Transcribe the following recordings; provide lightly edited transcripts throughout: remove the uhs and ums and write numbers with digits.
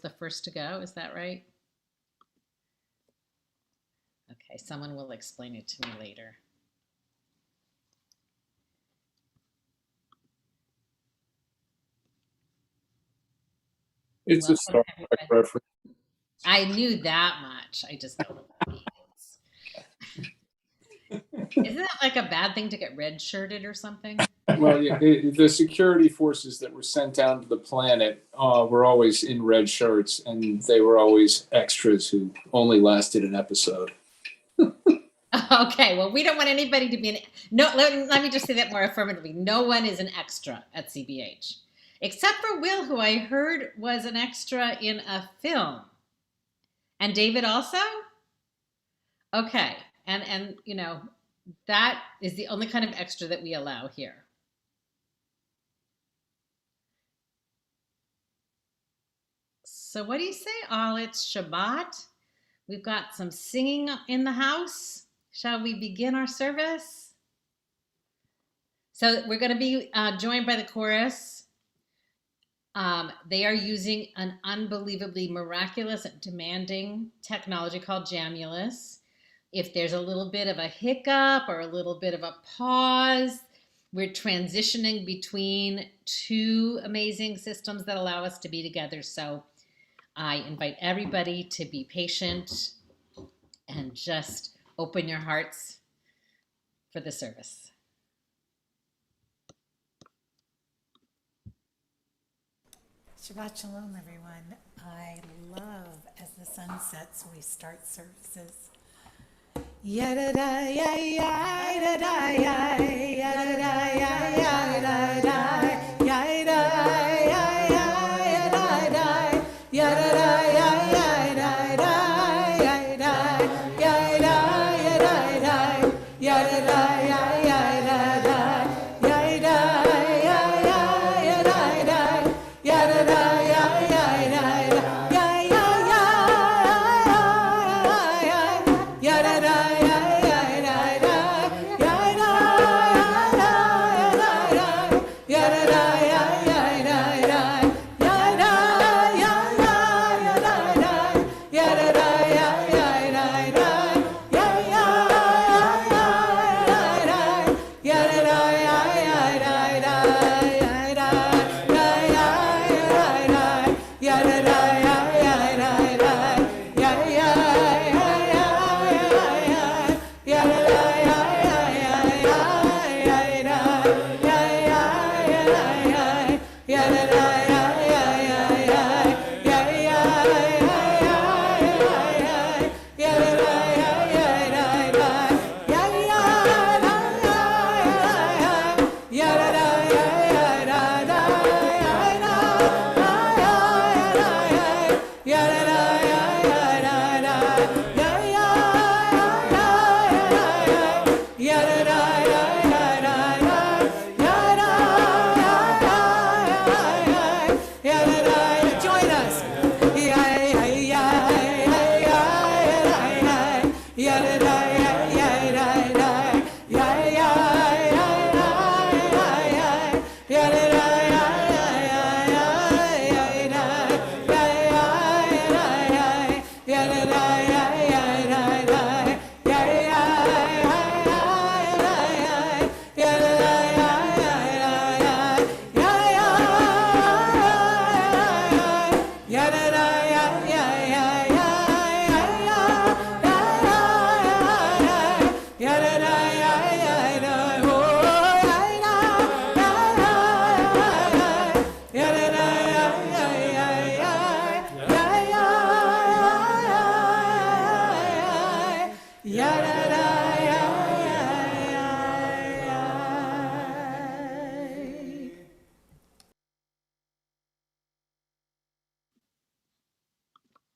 the first to go. Is that right? Okay, someone will explain it to me later. It's a Welcome, Star Trek everybody. reference. I knew that much. I just don't know what that means. Isn't that like a bad thing to get red shirted or something? Well, yeah, the security forces that were sent down to the planet were always in red shirts, and they were always extras who only lasted an episode. Okay, well, we don't want anybody to be an no. Let me just say that more affirmatively. No one is an extra at CBH, except for Will, who I heard was an extra in a film, and David also. Okay, and that is the only kind of extra that we allow here. So what do you say, all? It's Shabbat. We've got some singing in the house. Shall we begin our service? So we're going to be joined by the chorus. They are using an unbelievably miraculous and demanding technology called Jamulus. If there's a little bit of a hiccup or a little bit of a pause, we're transitioning between two amazing systems that allow us to be together. So I invite everybody to be patient and just open your hearts for the service. Shabbat Shalom, everyone. I love as the sun sets, we start services. Yada-da, ya-ya, yada-da, ya, yada-da, ya, yada-da, yada, ya-ya, yada-da, yada-da, ya, yada-da, yada, yada, yada-da, yada-da, ya, yada-da,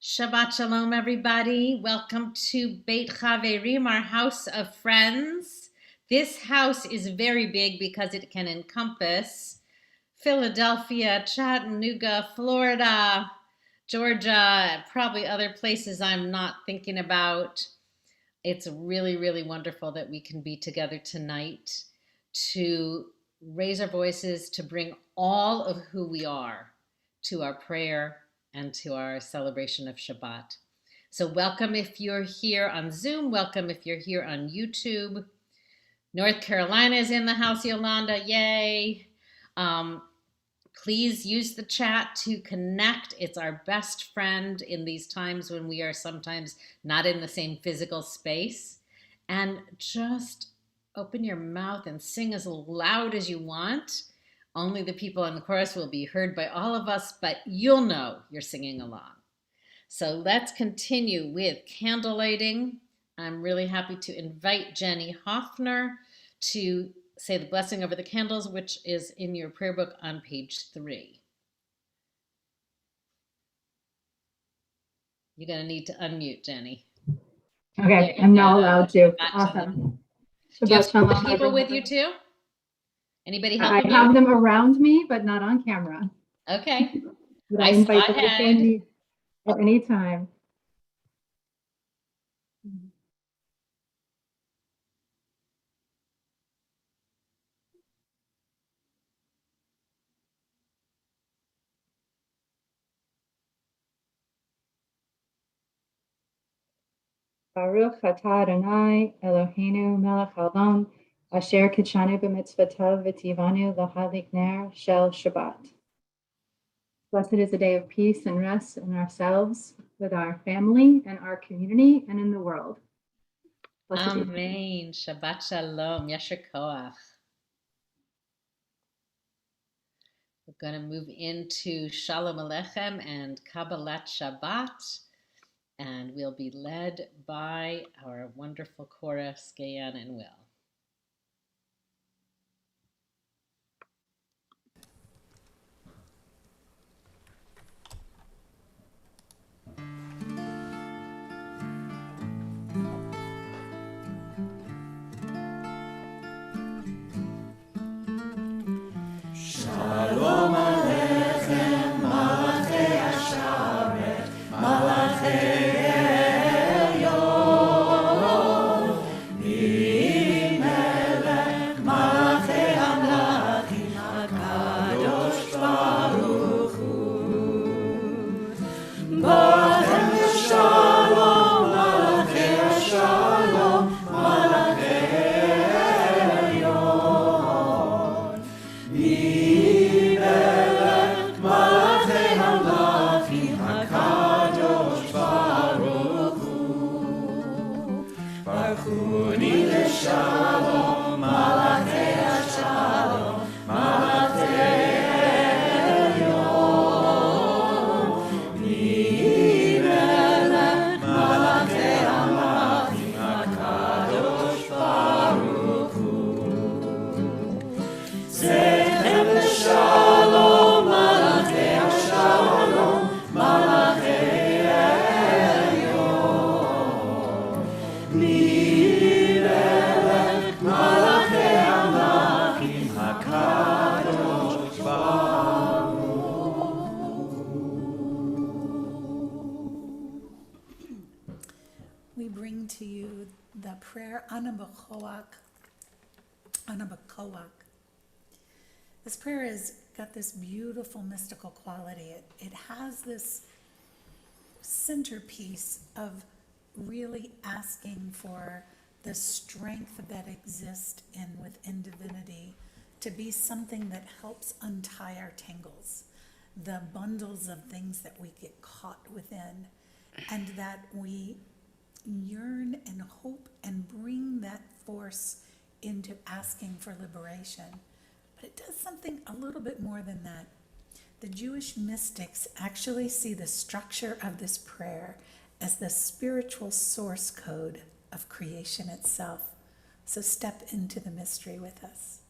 Shabbat Shalom, everybody. Welcome to Beit Chaverim, our house of friends. This house is very big because it can encompass Philadelphia, Chattanooga, Florida, Georgia, probably other places I'm not thinking about. It's really, really wonderful that we can be together tonight to raise our voices, to bring all of who we are to our prayer, and to our celebration of Shabbat. So welcome if you're here on Zoom. Welcome if you're here on YouTube. North Carolina is in the house, Yolanda. Yay. Please use the chat to connect. It's our best friend in these times when we are sometimes not in the same physical space. And just open your mouth and sing as loud as you want. Only the people in the chorus will be heard by all of us, but you'll know you're singing along. So let's continue with candlelighting. I'm really happy to invite Jenny Hoffner to say the blessing over the candles, which is in your prayer book on page 3. You're going to need to unmute, Jenny. Okay, I'm now allowed to. Awesome. Do you have Shabbat shalom, people with everyone. you too? Anybody I helping have you? them around me, but not on camera. Okay. But I I invite saw them to ahead. join me at any time. Baruch atah Adonai Eloheinu melech haolam asher kitshanu b'mitzvotav v'tivanu l'hadlik ner shel Shabbat. Blessed is a day of peace and rest in ourselves, with our family and our community and in the world. Blessed be. Amen. Shabbat shalom. Yasher koach. We're going to move into Shalom Aleichem and Kabbalat Shabbat, and we'll be led by our wonderful chorus, Gayan and Will. Shalom Aleichem, Malachei Hasharet, Malachei Elyon, Melech, Malachei Hamlachim, HaKadosh Baruch Hu. Bachem Shalom, Malachei Hashalom, Malachei Elyon, Melech, Malachei Hamlachim, HaKadosh Baruch Hu. Baruchuni Leshalom, Malachei Hashalom, Malachei Elyon, Melech, Malachei Hamlachim, HaKadosh Baruch Hu. Sechem Shalom, Malachei Hashalom, Malachei Elyon, Melech, Malachei Hamlachim, HaKadosh Baruch We bring to you the prayer Anabakoak. This prayer has got this beautiful mystical quality. It has this centerpiece of really asking for the strength that exists within divinity to be something that helps untie our tangles, the bundles of things that we get caught within, and that we yearn and hope and bring that force into asking for liberation. But it does something a little bit more than that. The Jewish mystics actually see the structure of this prayer as the spiritual source code of creation itself. So step into the mystery with us.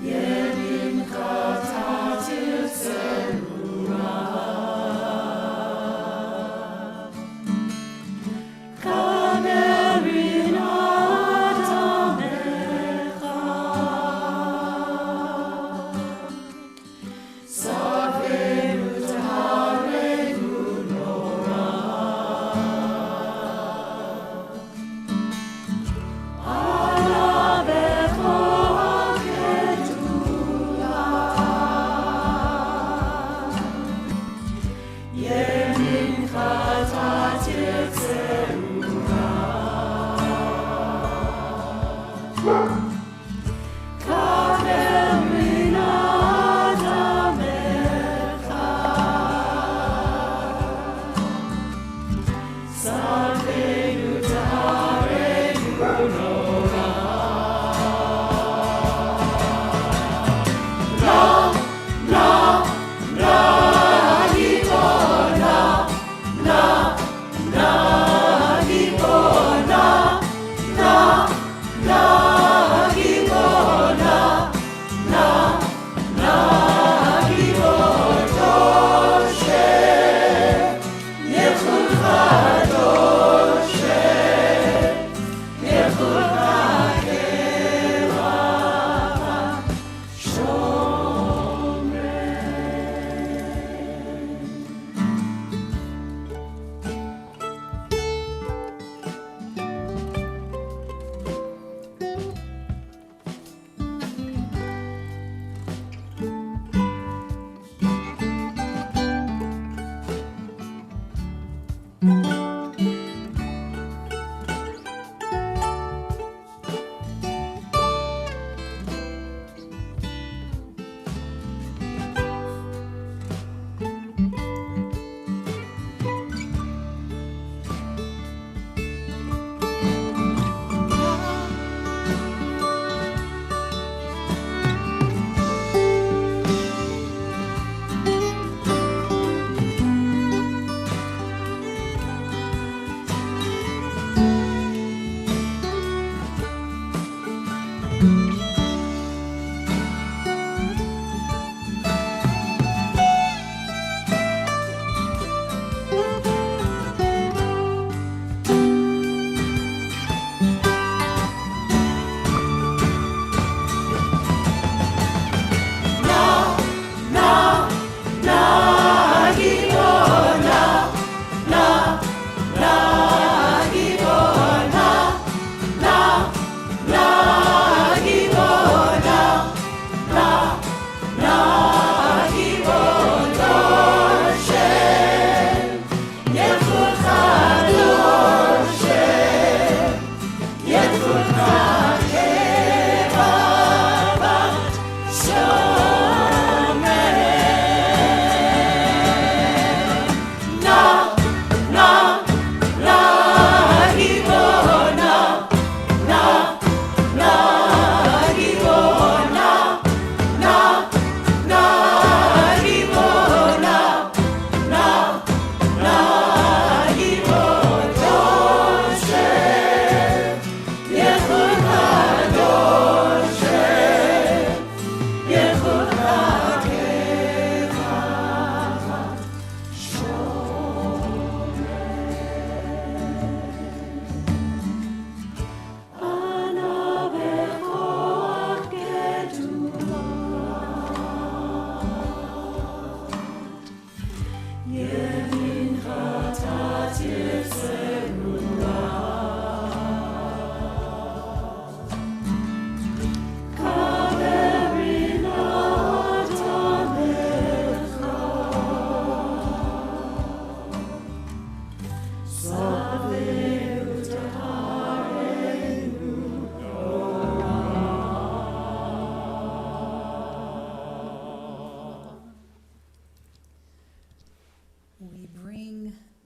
Yedim Kata Tirtzeh ימינך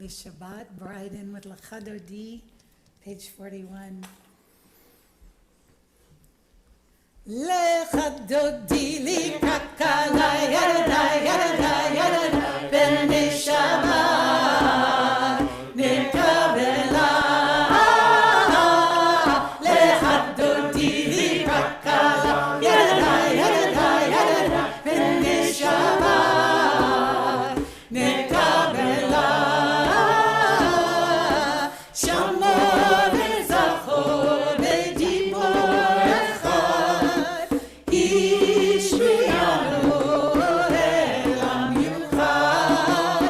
the Shabbat bride in with L'chadodi, page 41. L'chadodi li kakala yarada yarada yarada b'nei Shabbat nikabela. L'chadodi li kakala yarada yarada yarada b'nei Shabbat nikabela. Shamor v'zachor v'dibor echad ishmiyanu elam yuchad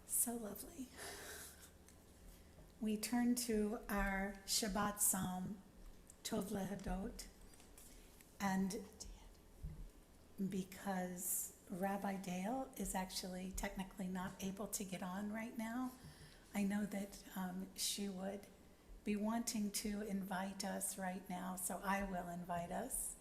So lovely. We turn to our Shabbat Psalm, Tov Lehadot, and because Rabbi Dale is actually technically not able to get on right now, I know that she would be wanting to invite us right now, so I will invite us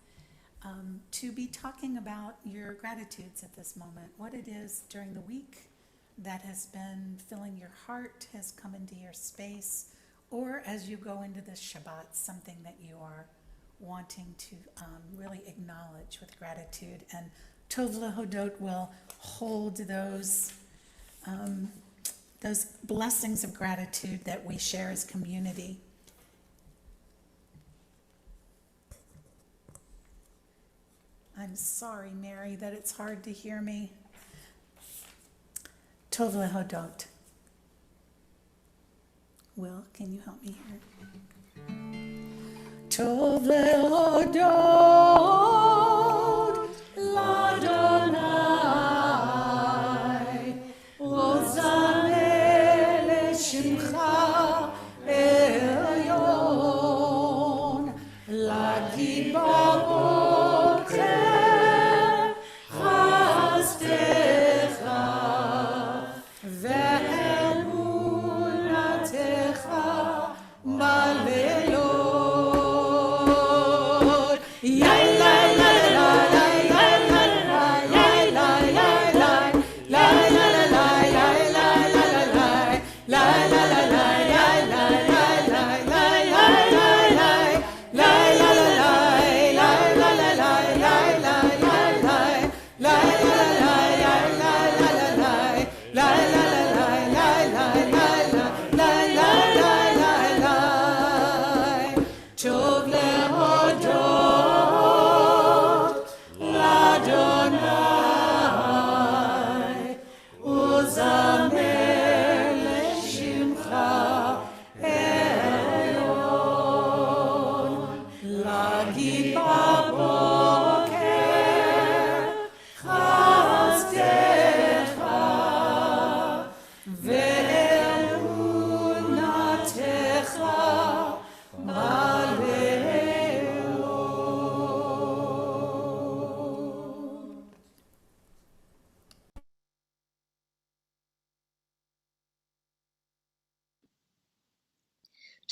to be talking about your gratitudes at this moment, what it is during the week that has been filling your heart, has come into your space, or as you go into this Shabbat, something that you are wanting to really acknowledge with gratitude. And Tov Lehodot will hold those blessings of gratitude that we share as community. I'm sorry, Mary, that it's hard to hear me. Tov Lehodot. Will, can you help me here? Tov Lehodot l'Adonai, Ozamer l'Shimcha Elyon, Lagid b'boker chasdecha, ve'emunatecha b'leilot. Tov lehodot l'Adonai, uzamer l'shimcha elyon, lagid b'boker chasdecha, ve'emunatecha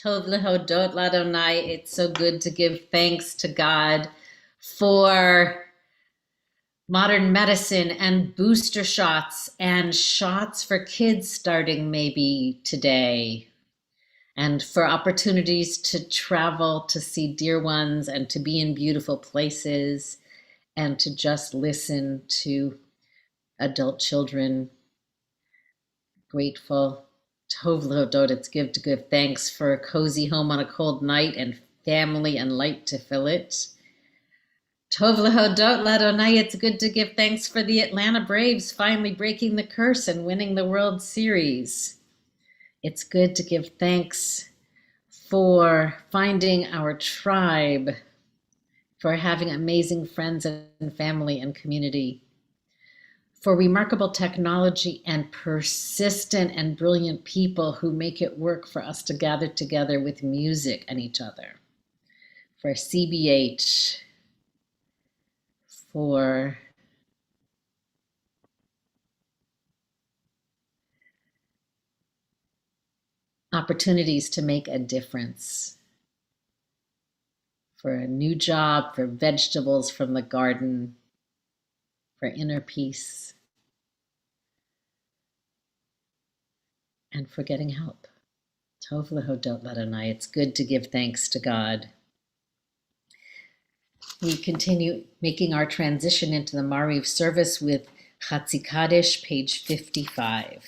Tov lehodot l'Adonai. It's so good to give thanks to God for modern medicine and booster shots and shots for kids starting maybe today, and for opportunities to travel to see dear ones and to be in beautiful places and to just listen to adult children. Grateful. Tov lehodot, it's good to give thanks for a cozy home on a cold night and family and light to fill it. Tov lehodot l'Adonai, it's good to give thanks for the Atlanta Braves finally breaking the curse and winning the World Series. It's good to give thanks for finding our tribe, for having amazing friends and family and community, for remarkable technology and persistent and brilliant people who make it work for us to gather together with music and each other, for CBH, for opportunities to make a difference, for a new job, for vegetables from the garden, for inner peace, and for getting help. Tov lehodot l'Adonai. It's good to give thanks to God. We continue making our transition into the Mariv service with Chatzi Kaddish, page 55.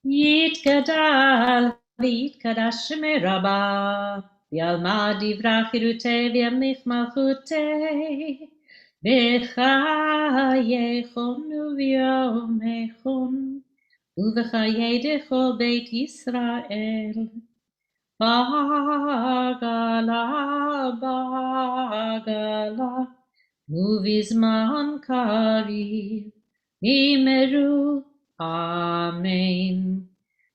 יתגדל ויתקדש מרבה, ועלמא דברה חירותי וימליך מלכותי, בחייכון וביומכון, ובחיי דכל בית ישראל. בעגלה, בעגלה, ובזמן קריב, אמרו אמן.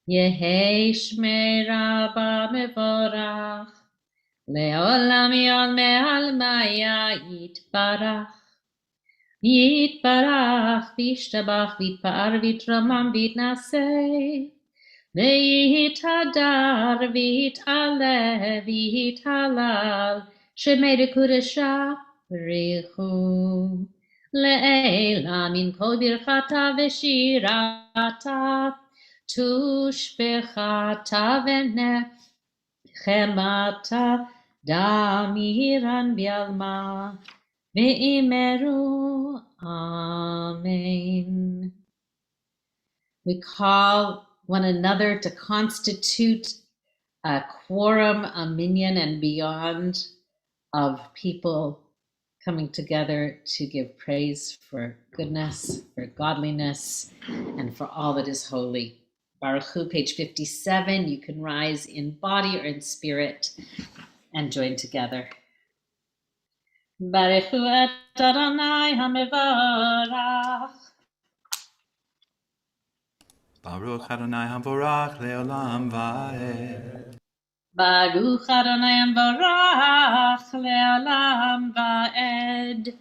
יהי שמי רבה מבורך, לעולם יעל מעלמיה יתברך. יתברך וישתבח ויתפאר ויתרומם ויתנשא, ויתהדר ויתעלה ויתהלל, שמי דקודשה בריחו. לעילה מן כל ברכתה ושירתה, תושבחתה ונחמתה, דמירן בעלמא, ואמרו amen. We call one another to constitute a quorum, a minyan, and beyond of people coming together to give praise for goodness, for godliness, and for all that is holy. Baruch Hu, page 57. You can rise in body or in spirit and join together. Baruch Hu et Adonai HaMevorach. Baruch Adonai Havorach Leolam Vaed. Baruch Adonai HaMevorach Leolam Vaed.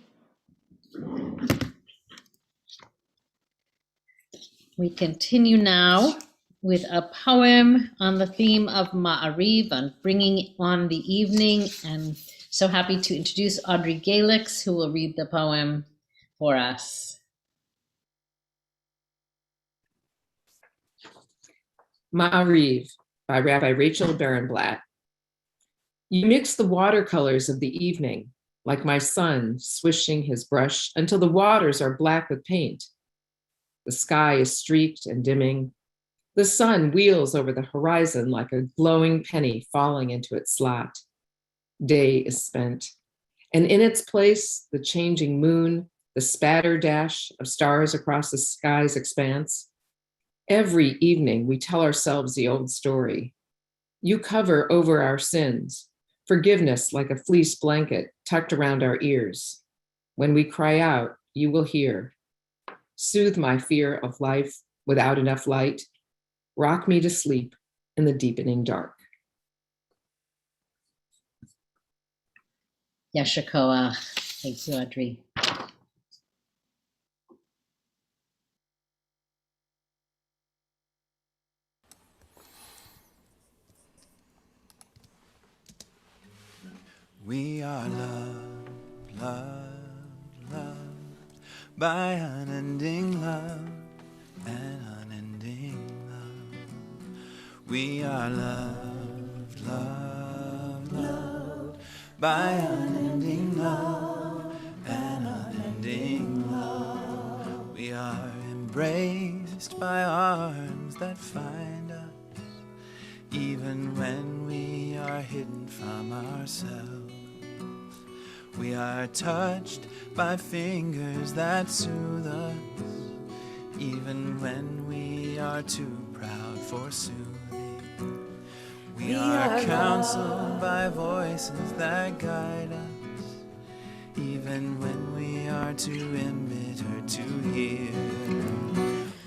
We continue now with a poem on the theme of Ma'ariv, on bringing on the evening, and so happy to introduce Audrey Galix, who will read the poem for us. Ma'ariv by Rabbi Rachel Barenblatt. You mix the watercolors of the evening, like my son swishing his brush until the waters are black with paint. The sky is streaked and dimming. The sun wheels over the horizon like a glowing penny falling into its slot. Day is spent, and in its place, the changing moon, the spatter dash of stars across the sky's expanse. Every evening, we tell ourselves the old story. You cover over our sins, forgiveness like a fleece blanket tucked around our ears. When we cry out, you will hear. Soothe my fear of life without enough light. Rock me to sleep in the deepening dark. Yasher Koach. Thank you, Audrey. We are loved, loved, loved by unending love and unending love. We are loved, loved, loved by unending love and unending love. We are embraced by arms that find us, even when we are hidden from ourselves. We are touched by fingers that soothe us, even when we are too proud for soothing. We are counseled by voices that guide us, even when we are too embittered to hear.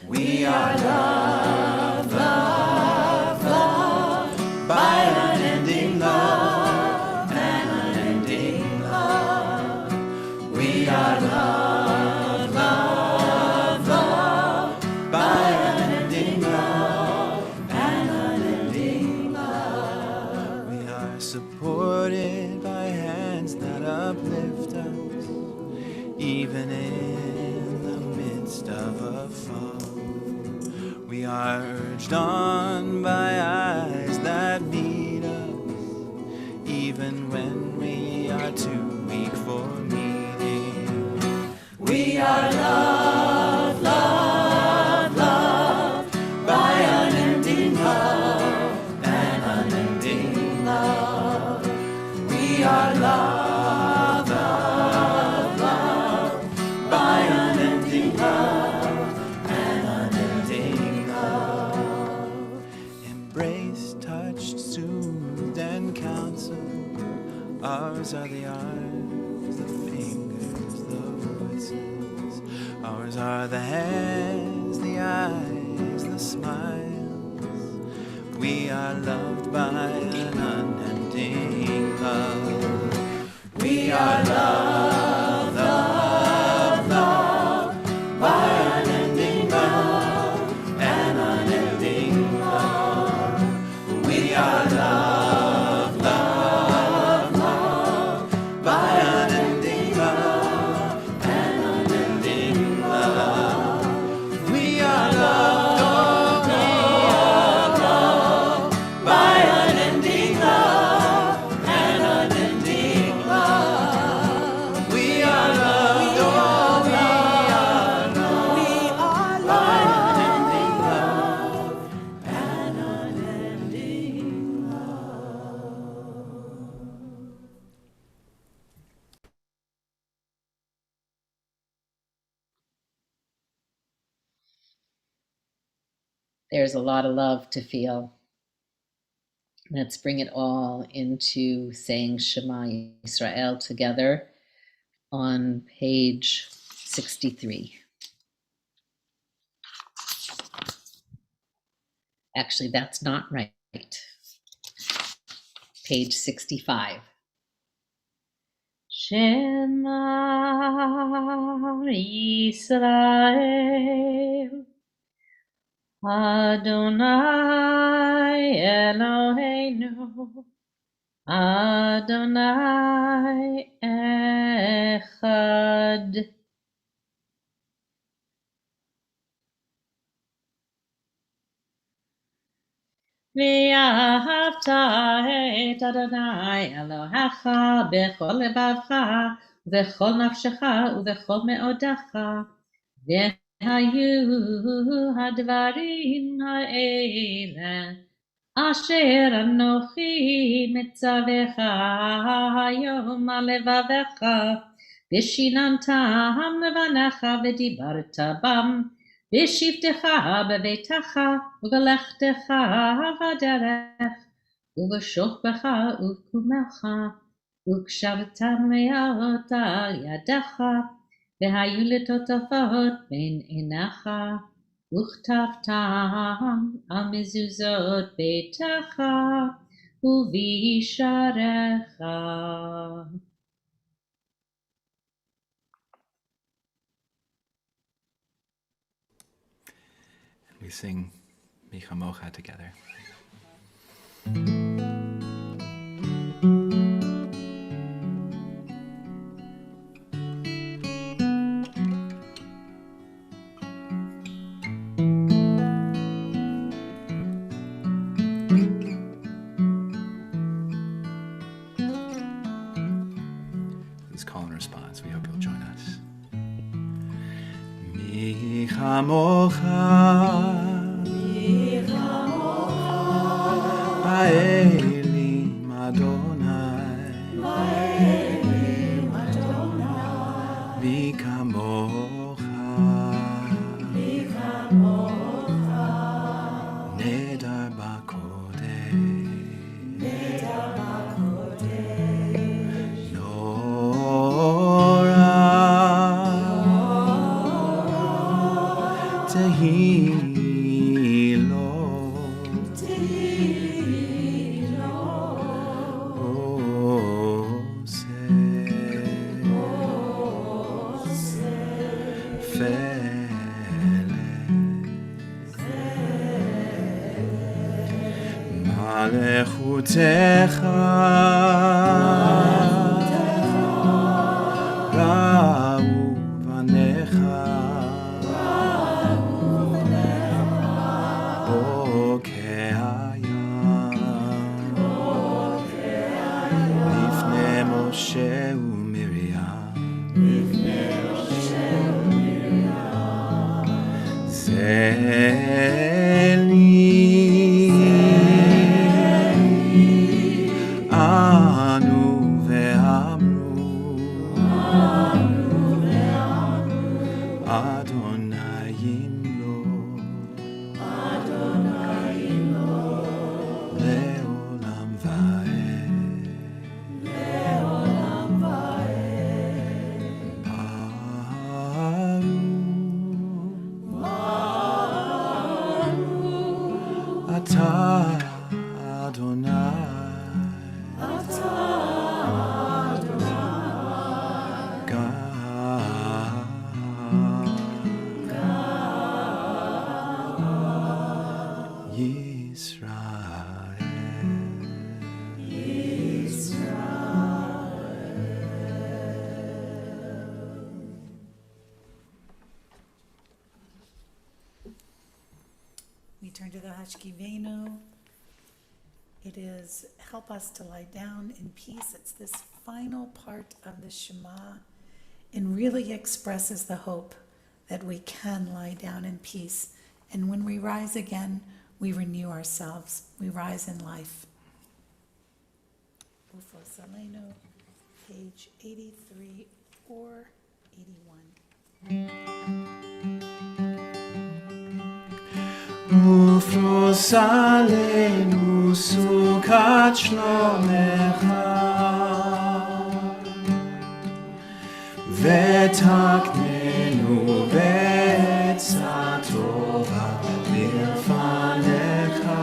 We are loved, loved, loved by unending love and unending love. We are loved, loved, loved by unending love and unending love. We are supported by hands that uplift us, even in the midst of a fall. We are urged on by eyes that meet us, even when we are too weak for meeting. We are loved, loved, loved by an Yours are the arms, the fingers, the voices. Ours are the hands, the eyes, the smiles. We are loved by an unending love. We are loved, loved, loved by unending love, an unending love. We are loved, loved, loved by unending love, an unending love. We are loved, oh, we are loved by unending love, an unending love. We are loved, oh, we are loved by unending love, an unending love. There's a lot of love to feel. Let's bring it all into saying Shema Yisrael together on page 63. Actually, that's not right. Page 65. Shema Yisrael Adonai Eloheinu Adonai Echad. ואהבת את אדוני אלוהיך בכל לבבך ובכל נפשך ובכל מאודך. והיו הדברים האלה אשר אנוכי מצווך היום על לבבך, ושיננתם לבניך ודיברת בם, בשבתך בביתך ובלכתך בדרך ובשוכבך ובקומך, וכשבתם להיות על ידך, והיו לטוטפות בין עיניך, וכתבתם על מזוזות ביתך ובישעריך. We sing Michamocha together. This is call and response. We hope you'll join us. Michamocha Elim Adonai, Vikamocha, Nedar Bakodesh, Nora Tehilo. Malechutecha Ra'u vanecha Bokehayam Lifnei Moshe u'Miriam Zeli Anu ve'amru Adonai yimlo Le'olam va'ed Ata Adonai. We turn to the Hashkivenu. It is help us to lie down in peace. It's this final part of the Shema and really expresses the hope that we can lie down in peace. And when we rise again, we renew ourselves. We rise in life. Ufo Saleno, page 83 or 81. Ufros alenu sukat shlomecha V'taknenu b'etzah tova milfanecha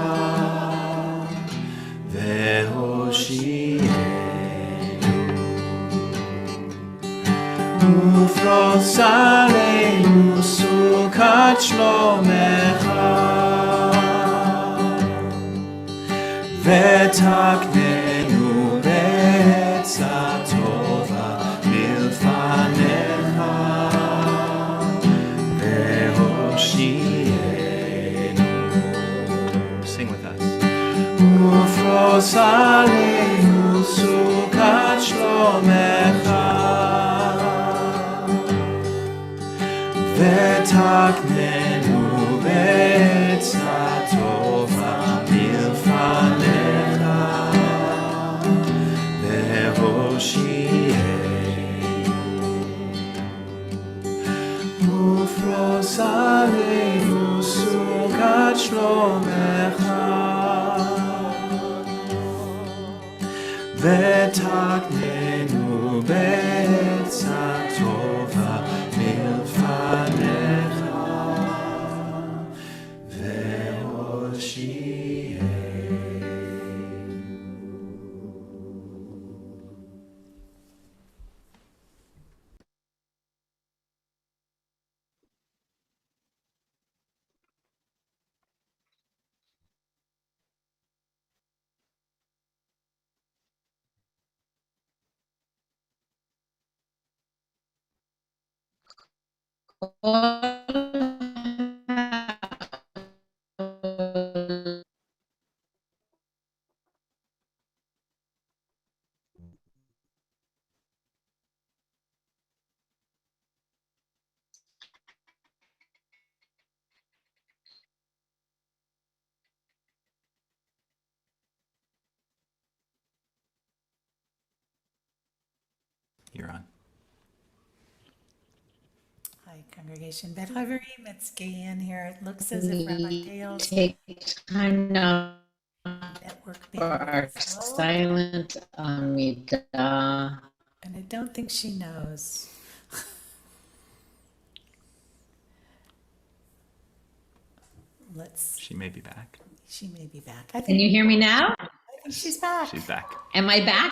V'hoshienu Ufros alenu sukat shlomecha V'taknenu b'etzah tova milfanecha V'hoshienu. Sing with us. Ufros alenu sukat shlomecha V'taknenu b'etzah tova milfanecha V'hoshienu. Ufros alenu sukat shlomecha V'taknenu b'etzah tova milfanecha V'hoshienu. You're on. Hi, congregation. Bedhaverim, it's Gayan here. It looks as if Rabbi We Dale's take time now network for our bandwidth is low, silent Amidah. and I don't think she knows. She may be back. She may be back. Can you hear me now? I think she's back. She's back. Am I back?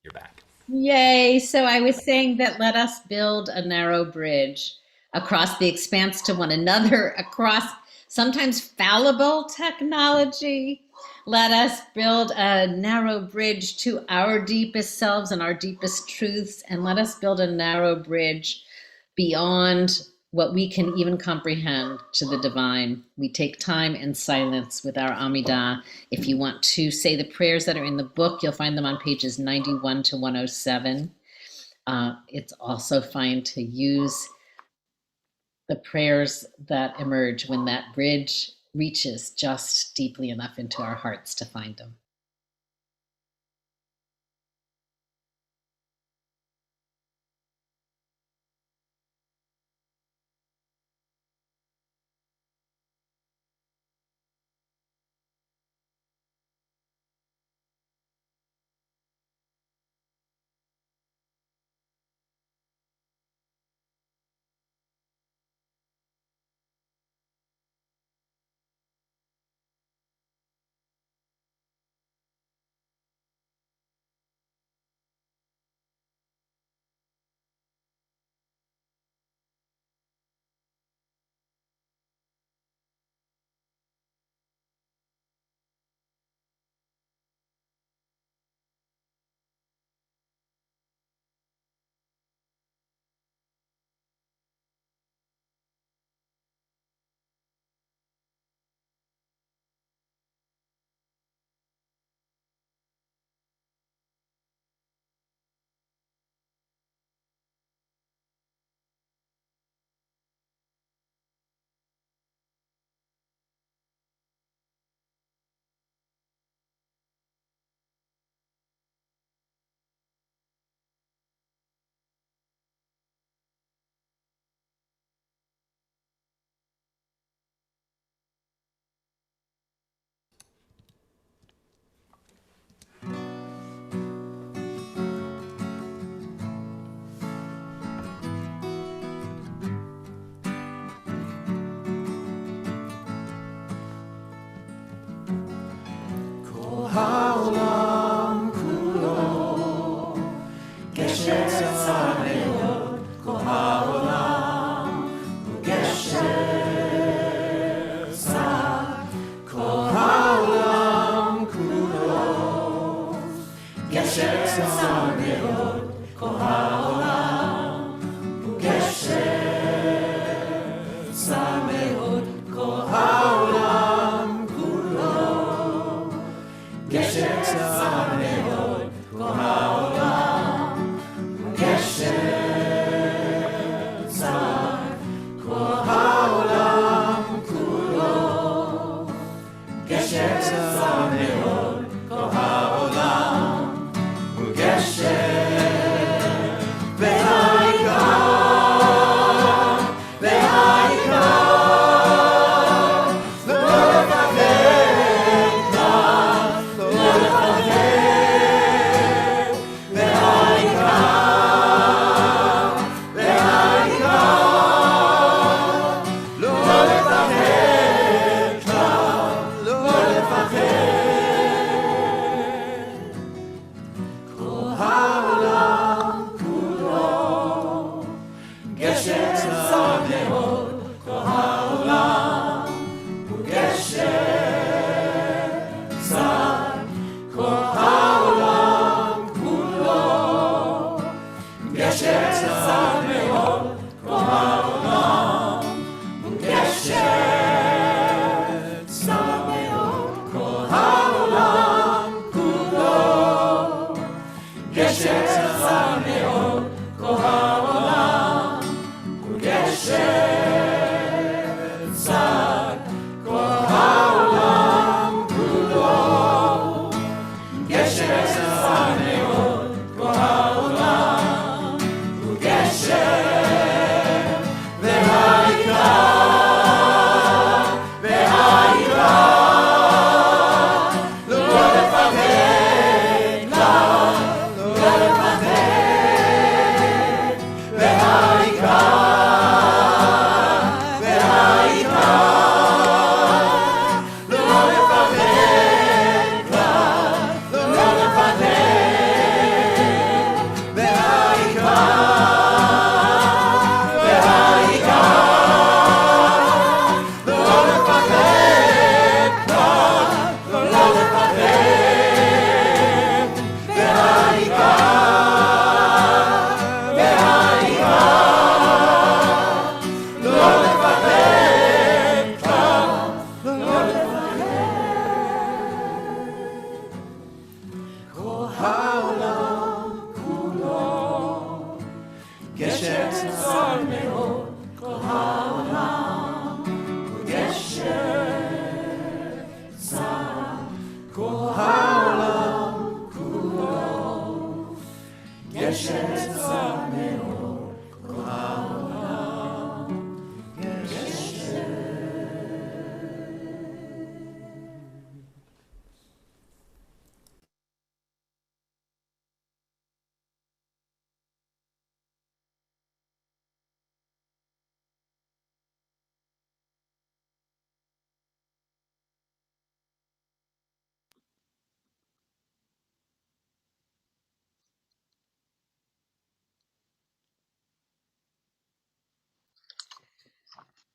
You're back. Yay. So I was saying that let us build a narrow bridge across the expanse to one another, across sometimes fallible technology. Let us build a narrow bridge to our deepest selves and our deepest truths. And let us build a narrow bridge beyond what we can even comprehend to the divine. We take time and silence with our Amidah. If you want to say the prayers that are in the book, you'll find them on pages 91 to 107. It's also fine to use the prayers that emerge when that bridge reaches just deeply enough into our hearts to find them.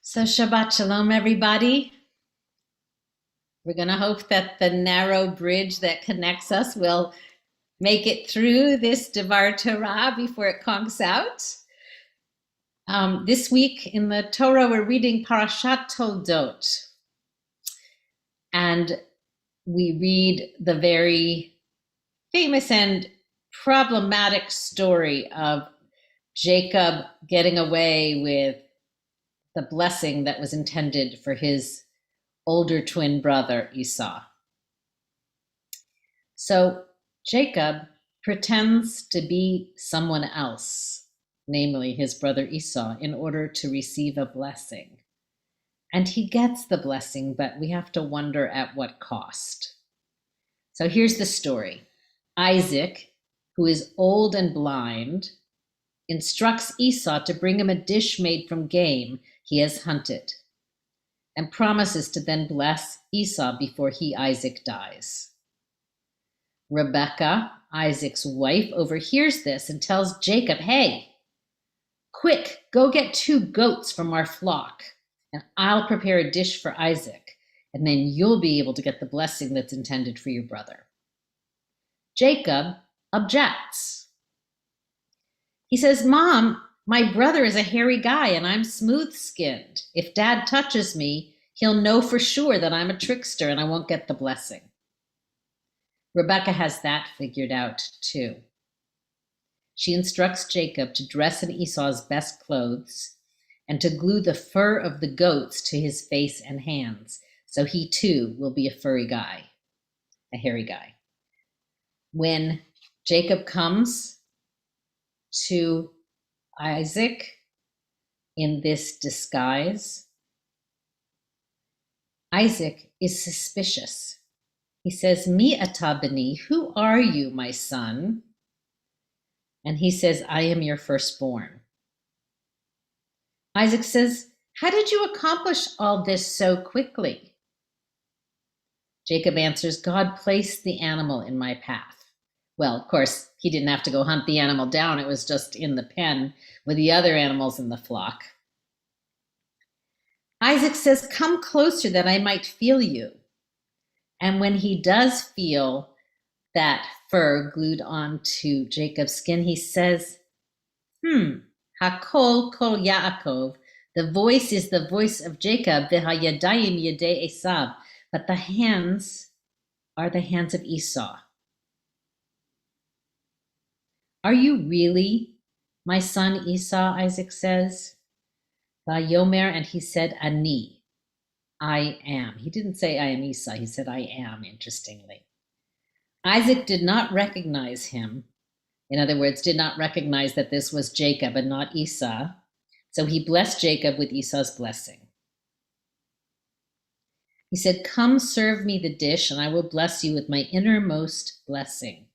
So Shabbat Shalom, everybody. We're going to hope that the narrow bridge that connects us will make it through this Devar Torah before it conks out. This week in the Torah, we're reading Parashat Toldot. And we read the very famous and problematic story of Jacob getting away with the blessing that was intended for his older twin brother Esau. So Jacob pretends to be someone else, namely his brother Esau, in order to receive a blessing. And he gets the blessing, but we have to wonder at what cost. So here's the story. Isaac, who is old and blind, instructs Esau to bring him a dish made from game he has hunted, and promises to then bless Esau before Isaac dies. Rebekah, Isaac's wife, overhears this and tells Jacob, "Hey, quick, go get 2 goats from our flock, and I'll prepare a dish for Isaac, and then you'll be able to get the blessing that's intended for your brother." Jacob objects. He says, "Mom, my brother is a hairy guy and I'm smooth-skinned. If Dad touches me, he'll know for sure that I'm a trickster and I won't get the blessing." Rebekah has that figured out too. She instructs Jacob to dress in Esau's best clothes and to glue the fur of the goats to his face and hands So he too will be a furry guy, a hairy guy. When Jacob comes to Isaac in this disguise, Isaac is suspicious. He says, Mi ata bani, who are you, my son? And he says, I am your firstborn. Isaac says, how did you accomplish all this so quickly? Jacob answers, God placed the animal in my path. Well, of course, he didn't have to go hunt the animal down. It was just in the pen with the other animals in the flock. Isaac says, come closer that I might feel you. And when he does feel that fur glued onto Jacob's skin, he says, Hakol kol Yaakov. The voice is the voice of Jacob, v'hayadayim yedei Esav. But the hands are the hands of Esau. Are you really my son Esau, Isaac says? Vayomer, and he said, Ani, I am. He didn't say I am Esau, he said I am, interestingly. Isaac did not recognize him. In other words, did not recognize that this was Jacob and not Esau. So he blessed Jacob with Esau's blessing. He said, come serve me the dish, and I will bless you with my innermost blessing.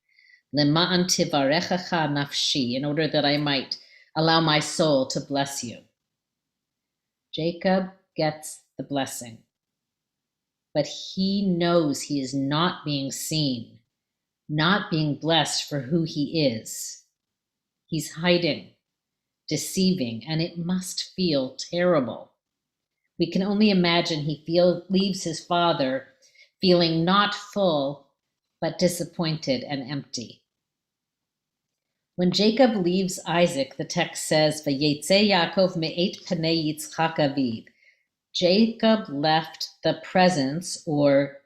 Lema'an tivarechacha nafshi, in order that I might allow my soul to bless you. Jacob gets the blessing, but he knows he is not being seen, not being blessed for who he is. He's hiding, deceiving, and it must feel terrible. We can only imagine he leaves his father feeling not full, but disappointed and empty. When Jacob leaves Isaac, the text says, Vayetze Yaakov me'et panei Yitzchak aviv. Jacob left the presence, or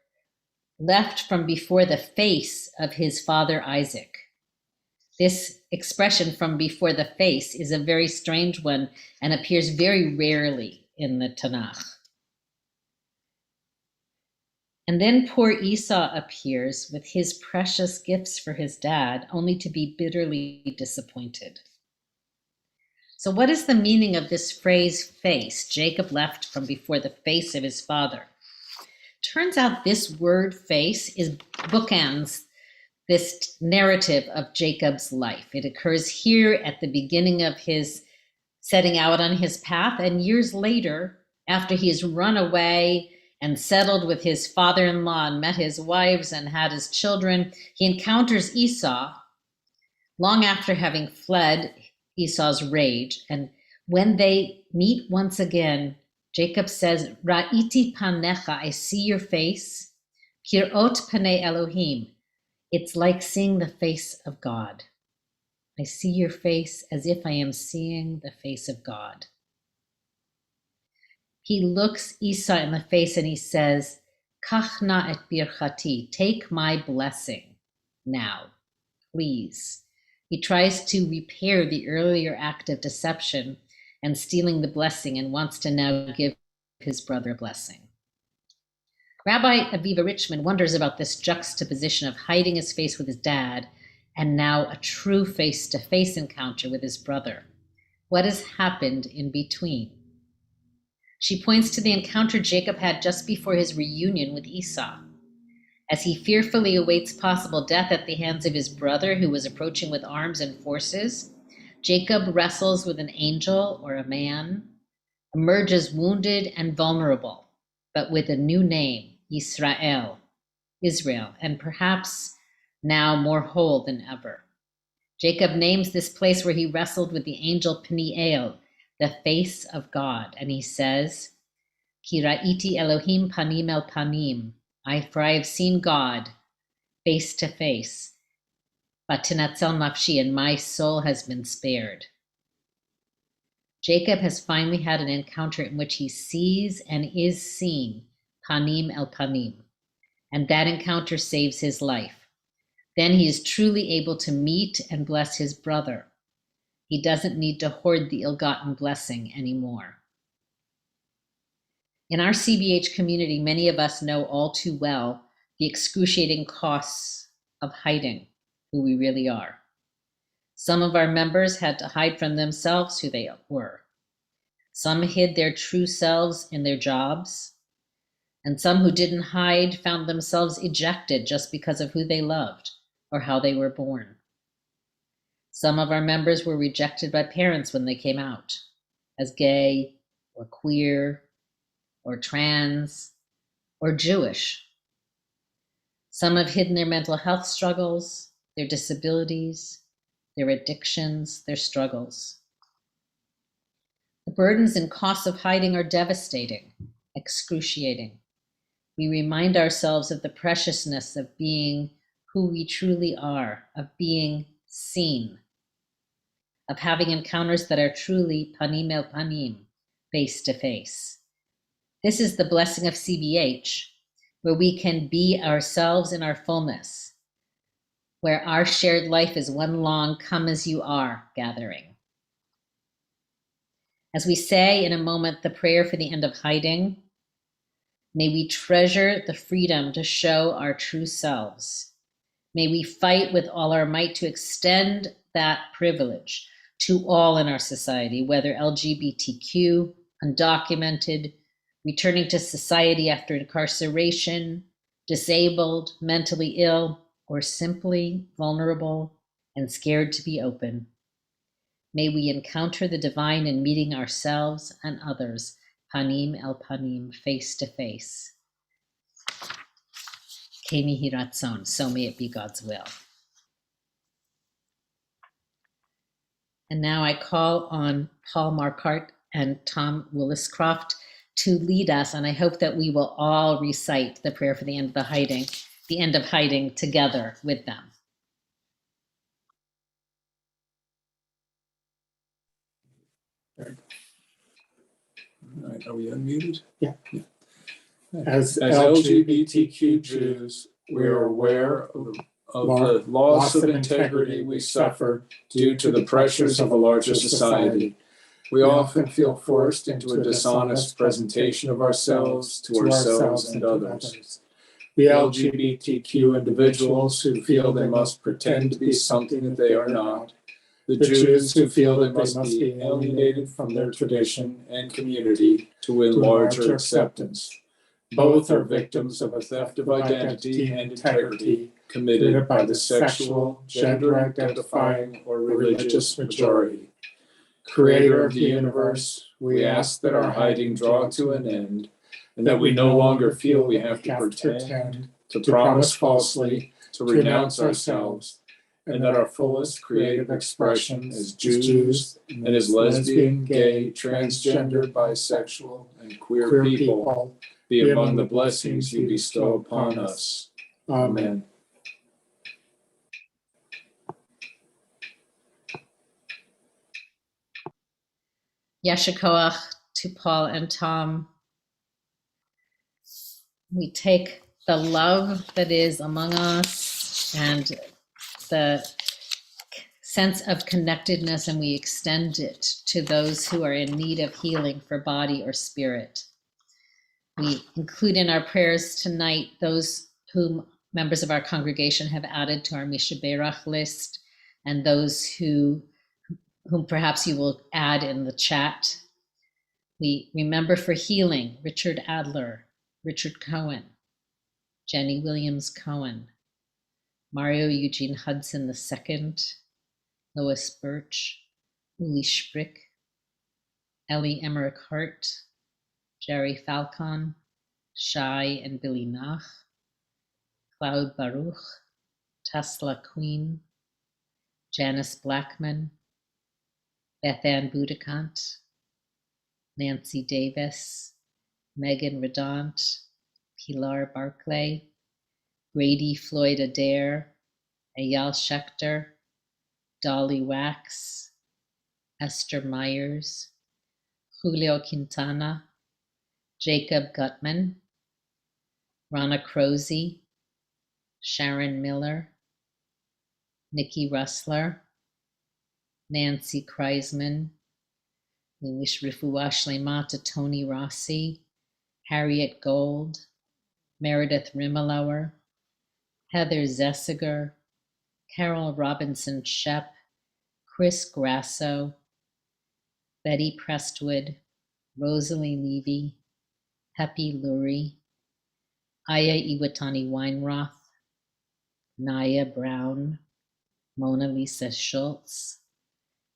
left from before the face of his father Isaac. This expression, from before the face, is a very strange one and appears very rarely in the Tanakh. And then poor Esau appears with his precious gifts for his dad, only to be bitterly disappointed. So what is the meaning of this phrase, face? Jacob left from before the face of his father. Turns out this word face is bookends this narrative of Jacob's life. It occurs here at the beginning of his setting out on his path, and years later, after he has run away and settled with his father-in-law and met his wives and had his children, he encounters Esau long after having fled Esau's rage. And when they meet once again, Jacob says, Ra'iti panecha, I see your face. Kirot panei Elohim. It's like seeing the face of God. I see your face as if I am seeing the face of God. He looks Esau in the face and he says, Kach na et birchati, take my blessing now, please. He tries to repair the earlier act of deception and stealing the blessing, and wants to now give his brother a blessing. Rabbi Aviva Richman wonders about this juxtaposition of hiding his face with his dad and now a true face-to-face encounter with his brother. What has happened in between? She points to the encounter Jacob had just before his reunion with Esau. As he fearfully awaits possible death at the hands of his brother, who was approaching with arms and forces, Jacob wrestles with an angel or a man, emerges wounded and vulnerable, but with a new name, Israel, and perhaps now more whole than ever. Jacob names this place where he wrestled with the angel Peniel, the face of God, and he says, Ki ra'iti Elohim panim el panim, for I have seen God face to face, Vatinatzel nafshi, and my soul has been spared. Jacob has finally had an encounter in which he sees and is seen, panim el panim, and that encounter saves his life. Then he is truly able to meet and bless his brother. He doesn't need to hoard the ill-gotten blessing anymore. In our CBH community, many of us know all too well the excruciating costs of hiding who we really are. Some of our members had to hide from themselves who they were. Some hid their true selves in their jobs, and some who didn't hide found themselves ejected just because of who they loved or how they were born. Some of our members were rejected by parents when they came out as gay or queer or trans or Jewish. Some have hidden their mental health struggles, their disabilities, their addictions, their struggles. The burdens and costs of hiding are devastating, excruciating. We remind ourselves of the preciousness of being who we truly are, of being seen, of having encounters that are truly panim el panim, face to face. This is the blessing of CBH, where we can be ourselves in our fullness, where our shared life is one long come as you are gathering. As we say in a moment the prayer for the end of hiding, may we treasure the freedom to show our true selves. May we fight with all our might to extend that privilege to all in our society, whether LGBTQ, undocumented, returning to society after incarceration, disabled, mentally ill, or simply vulnerable and scared to be open. May we encounter the divine in meeting ourselves and others, panim el panim, face to face. Keni hiratzon, so may it be God's will. And now I call on Paul Marquardt and Tom Williscroft to lead us, and I hope that we will all recite the prayer for the end of hiding together with them. All right, are we unmuted? Yeah. As LGBTQ Jews, we are aware of the loss of integrity we suffer due to the pressures of a larger society. We often feel forced into a dishonest presentation of ourselves to ourselves and others. The LGBTQ individuals who feel they must pretend to be something that they are not. The Jews who feel they must be alienated from their tradition and community to win larger acceptance. Both are victims of a theft of identity and integrity committed by the sexual, gender-identifying, or religious majority. Creator of the universe, we ask that our hiding draw to an end, and that we no longer feel we have to pretend, to promise falsely, to renounce ourselves, and that our fullest creative expression as Jews and as lesbian, gay, transgender, bisexual, and queer people be among the blessings you bestow upon us. Amen. Yeshua to Paul and Tom. We take the love that is among us and the sense of connectedness, and we extend it to those who are in need of healing for body or spirit. We include in our prayers tonight those whom members of our congregation have added to our Mishaberach list, and those whom perhaps you will add in the chat. We remember for healing Richard Adler, Richard Cohen, Jenny Williams Cohen, Mario Eugene Hudson II, Lois Birch, Uli Sprick, Ellie Emmerich Hart, Jerry Falcon, Shai and Billy Nach, Cloud Baruch, Tesla Queen, Janice Blackman, Beth Ann Budekant, Nancy Davis, Megan Redant, Pilar Barclay, Grady Floyd Adair, Eyal Schechter, Dolly Wax, Esther Myers, Julio Quintana, Jacob Gutman, Ronna Crozy, Sharon Miller, Nikki Russler, Nancy Kreisman. We wish Refuah Shlema to Tony Rossi, Harriet Gold, Meredith Rimmelower, Heather Zessiger, Carol Robinson Shepp, Chris Grasso, Betty Prestwood, Rosalie Levy, Pepe Lurie, Aya Iwatani Weinroth, Naya Brown, Mona Lisa Schultz,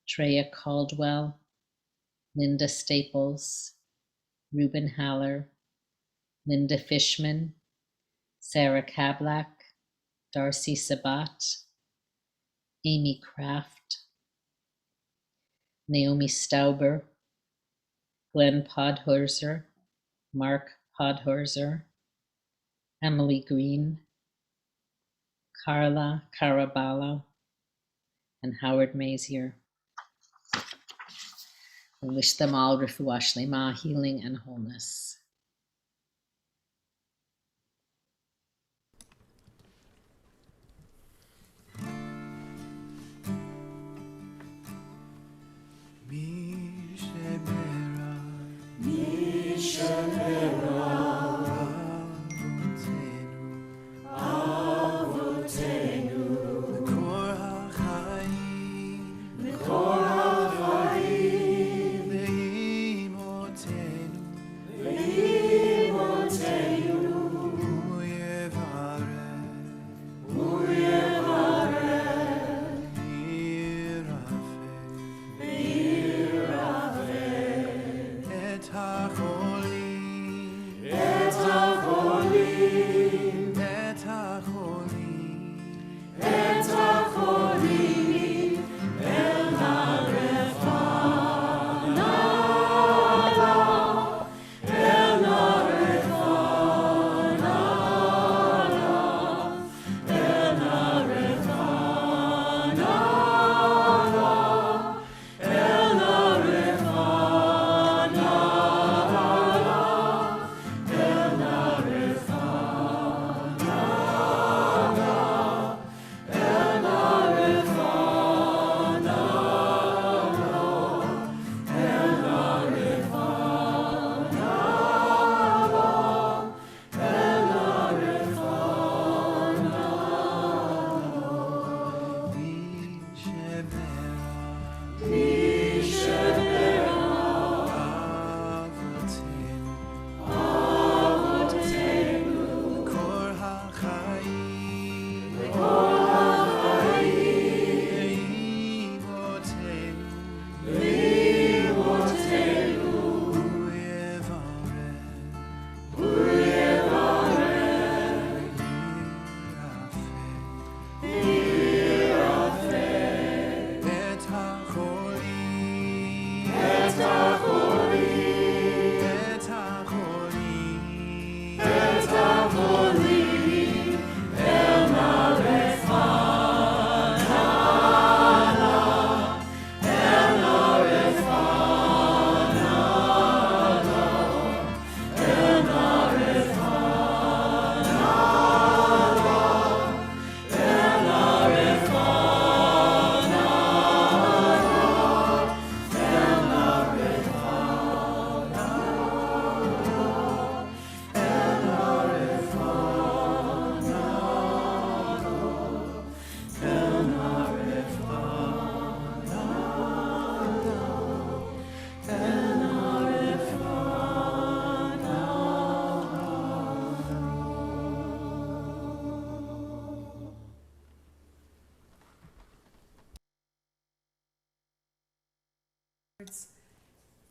Treya Caldwell, Linda Staples, Reuben Haller, Linda Fishman, Sarah Kablak, Darcy Sabat, Amy Kraft, Naomi Stauber, Glenn Podhorzer, Mark Podhorzer, Emily Green, Carla Caraballo, and Howard Mazier. We wish them all refuah shlema, healing and wholeness.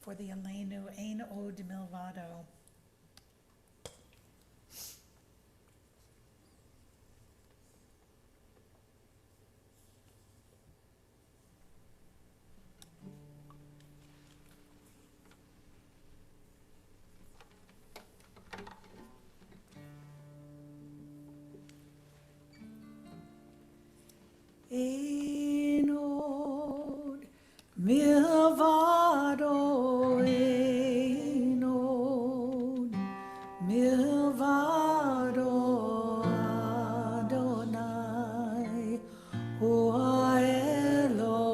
For the Elenu, Ein Od Milvado. Ein Od Milvado, Ein Od Milvado, Adonai, Hu Elohim.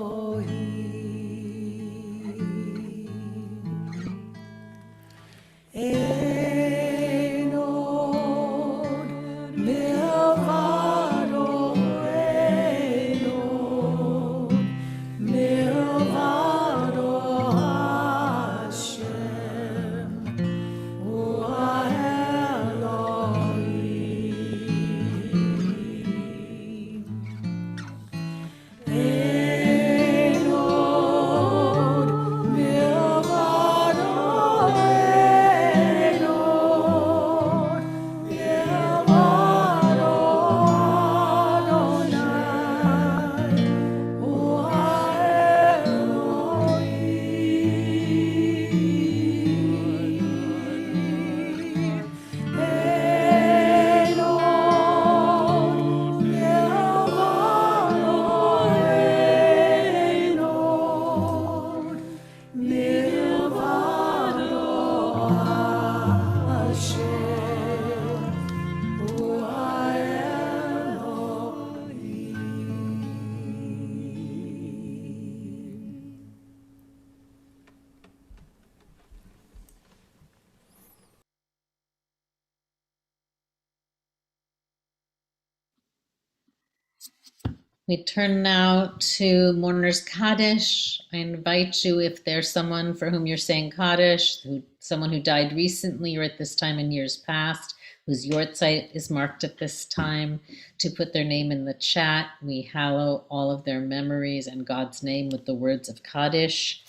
We turn now to Mourner's Kaddish. I invite you, if there's someone for whom you're saying Kaddish, someone who died recently or at this time in years past, whose yortzeit is marked at this time, to put their name in the chat. We hallow all of their memories and God's name with the words of Kaddish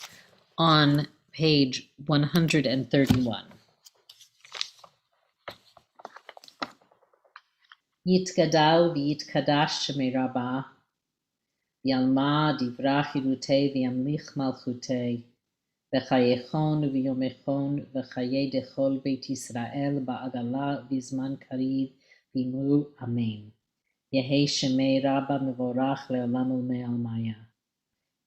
on page 131. Yitgadal v'yitkadash shemei Rabbah, v'yalma divra chirutei v'yamlich malchutei, v'chayechon v'yomechon v'chaye dechol beit Yisrael ba'agala v'zman kariv v'imru amen. Yehei shemei Rabbah mevorach le'olam u'me'almaya.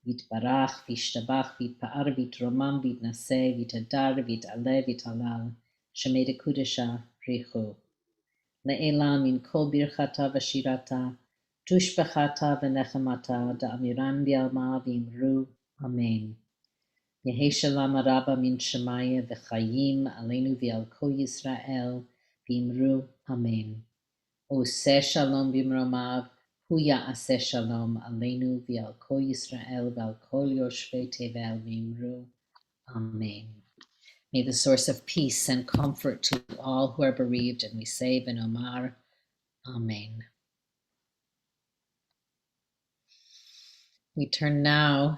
V'yitbarach v'yishtabach v'yitpa'ar v'yitromam v'yitnaseh v'yitadar v'yit'aleh v'yit'alal shemei dekudesha richu. Le'elam min kol birchata v'shirata, tushbechata v'nechamata, da'amiran bi'alma v'imru, amen. Yehi shalom rabba min shemaya v'chayim aleinu v'al kol Yisrael, v'imru, amen. Oseh shalom b'mromav, hu ya'aseh shalom aleinu v'al kol Yisrael v'al kol yoshvei tevel, v'imru, amen. May the source of peace and comfort to all who are bereaved, and we say v'nomar, amen. We turn now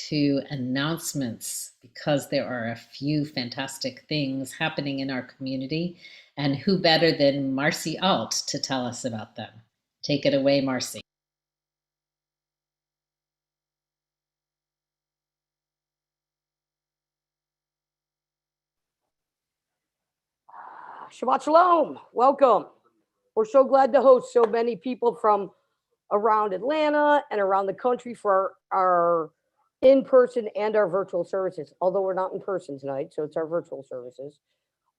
to announcements, because there are a few fantastic things happening in our community, and who better than Marcy Alt to tell us about them. Take it away, Marcy. Shabbat Shalom. Welcome. We're so glad to host so many people from around Atlanta and around the country for our in-person and our virtual services, although we're not in person tonight, so it's our virtual services.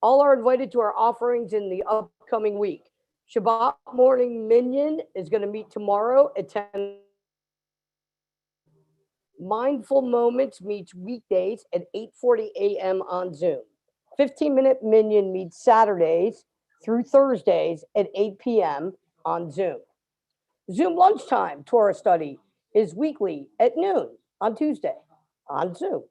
All are invited to our offerings in the upcoming week. Shabbat Morning Minyan is going to meet tomorrow at 10. Mindful Moments meets weekdays at 8:40 a.m. on Zoom. 15-minute Minyan meets Saturdays through Thursdays at 8 p.m. on Zoom. Zoom lunchtime Torah study is weekly at noon on Tuesday on Zoom.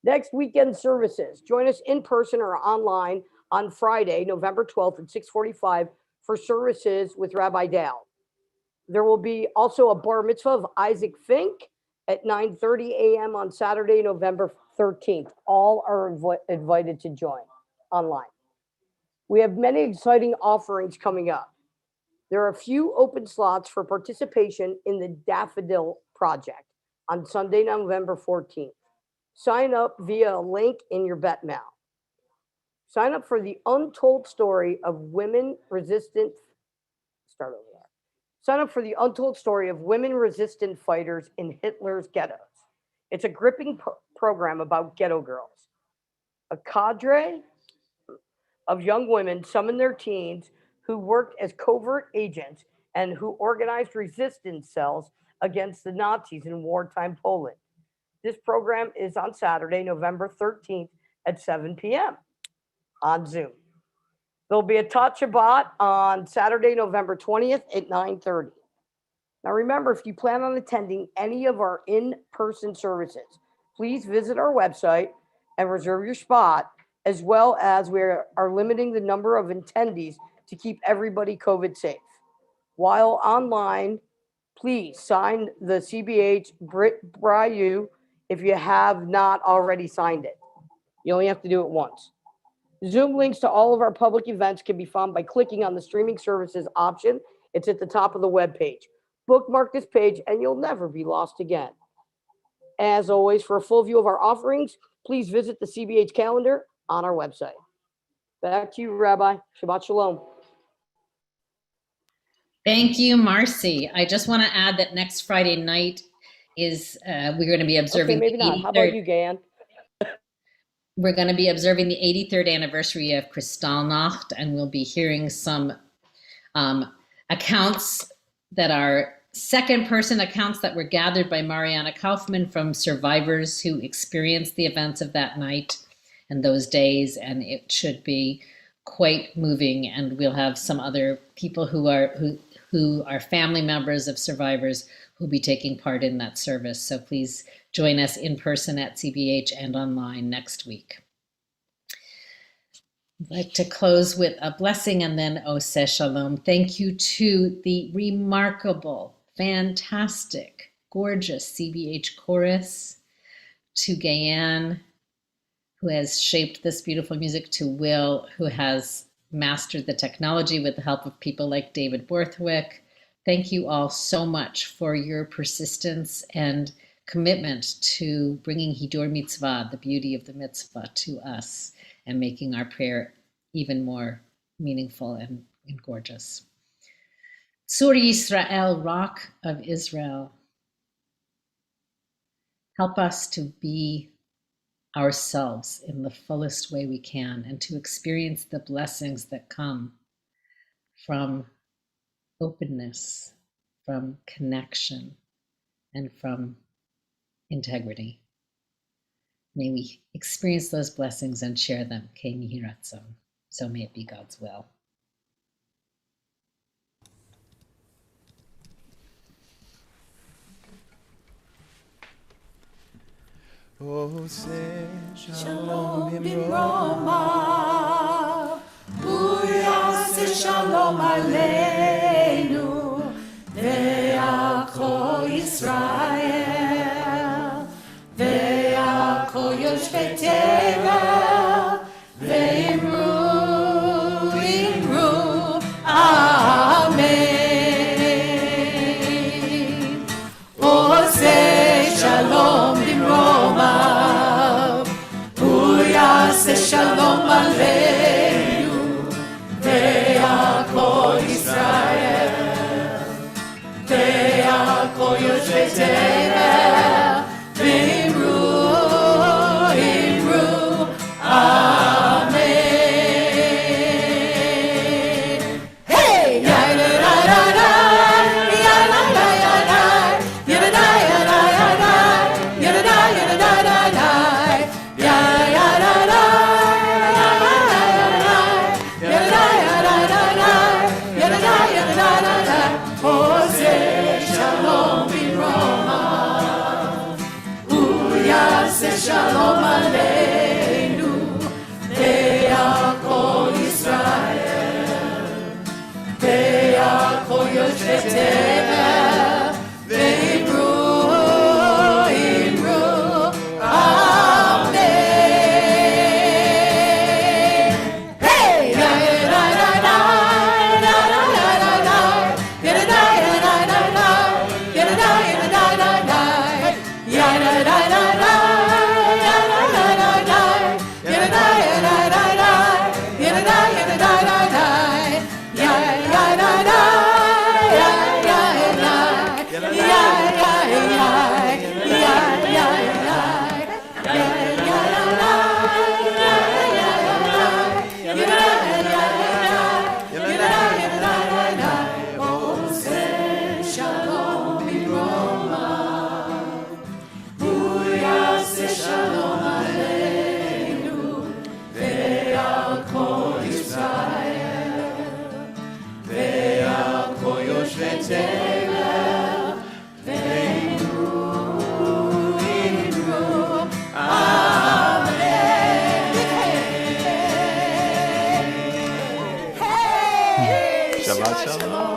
Next weekend services. Join us in person or online on Friday, November 12th at 6:45 for services with Rabbi Dale. There will be also a bar mitzvah of Isaac Fink at 9:30 a.m. on Saturday, November 13th. All are invited to join online. We have many exciting offerings coming up. There are a few open slots for participation in the Daffodil Project on Sunday, November 14th. Sign up via a link in your bet mail. Sign up for the untold story of women resistant. Start over there. Sign up for the untold story of women resistant fighters in Hitler's ghettos. It's a gripping program about ghetto girls. A cadre of young women summoned their teens who worked as covert agents and who organized resistance cells against the Nazis in wartime Poland. This program is on Saturday, November 13th at 7 p.m. on Zoom. There'll be a Tot Shabbat on Saturday, November 20th at 9:30. Now remember, if you plan on attending any of our in-person services, please visit our website and reserve your spot, as well as we are limiting the number of attendees to keep everybody COVID safe. While online, please sign the CBH Brit Braille if you have not already signed it. You only have to do it once. Zoom links to all of our public events can be found by clicking on the streaming services option. It's at the top of the web page. Bookmark this page and you'll never be lost again. As always, for a full view of our offerings, please visit the CBH calendar on our website. Back to you, Rabbi. Shabbat Shalom. Thank you, Marcy. I just want to add that next Friday night is we're going to be observing. Okay, maybe not. How about you, Gayan? We're going to be observing the 83rd anniversary of Kristallnacht, and we'll be hearing some accounts that are second-person accounts that were gathered by Mariana Kaufman from survivors who experienced the events of that night and those days, and it should be quite moving. And we'll have some other people who who are family members of survivors who'll be taking part in that service. So please join us in person at CBH and online next week. I'd like to close with a blessing and then Oseh Shalom. Thank you to the remarkable, fantastic, gorgeous CBH chorus, to Gayan, who has shaped this beautiful music, to Will, who has mastered the technology with the help of people like David Borthwick. Thank you all so much for your persistence and commitment to bringing Hidur Mitzvah, the beauty of the mitzvah, to us and making our prayer even more meaningful and gorgeous. Sur Yisrael, Rock of Israel, help us to be ourselves in the fullest way we can and to experience the blessings that come from openness, from connection, and from integrity. May we experience those blessings and share them. Kei Mihi Ratzon. So may it be God's will. Shalom Bimroma, Uyase Shalom Aleinu, Ve'ako Yisrael, Ve'ako Yoshvei Tevel, Ve'imru, Amen. Oseh Shalom Bimroma, Uyase Shalom Aleinu, Ve'ako Yisrael, Ve'ako Yoshvei Tevel, Ve'imru, Amen. Hey! Ya-da-da-da-da, ya-da-da-da-da, ya-da-da-da-da-da, ya-da-da-da-da-da, ya-da-da-da-da, ya-da-da-da-da-da, Oseh Shalom Bimroma, Uyase Shalom Aleinu, Ve'ako Yisrael, Ve'ako Yoshvei Tevel, Ve'imru, Amen. Hey! Ya-da-da-da-da, ya-da-da-da-da, ya-da-da-da-da-da, ya-da-da-da-da-da, ya-da-da-da-da, Oseh Shalom Bimroma, Uyase Shalom Aleinu, Ve'ako Yisrael, Ve'ako Yoshvei Tevel, Ve'imru, Amen. Hey! Shabbat Shalom.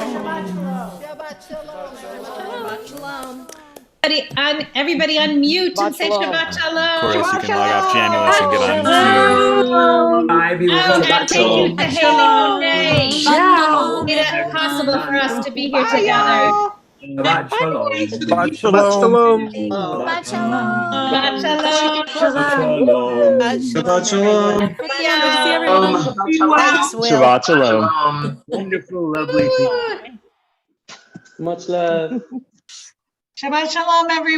Everybody unmute and say Shabbat Shalom. Chorus, you can log off Jamulus and get on mute. Hi, beautiful. And Shabbat thank you Shalom. to Haley Monet. Who made it possible for us to be here together. Shabbat Shalom. Shabbat Shalom. Shabbat Shalom. Shabbat Shalom. Shabbat Shalom. Wonderful, lovely. Much love. Shabbat Shalom, everyone.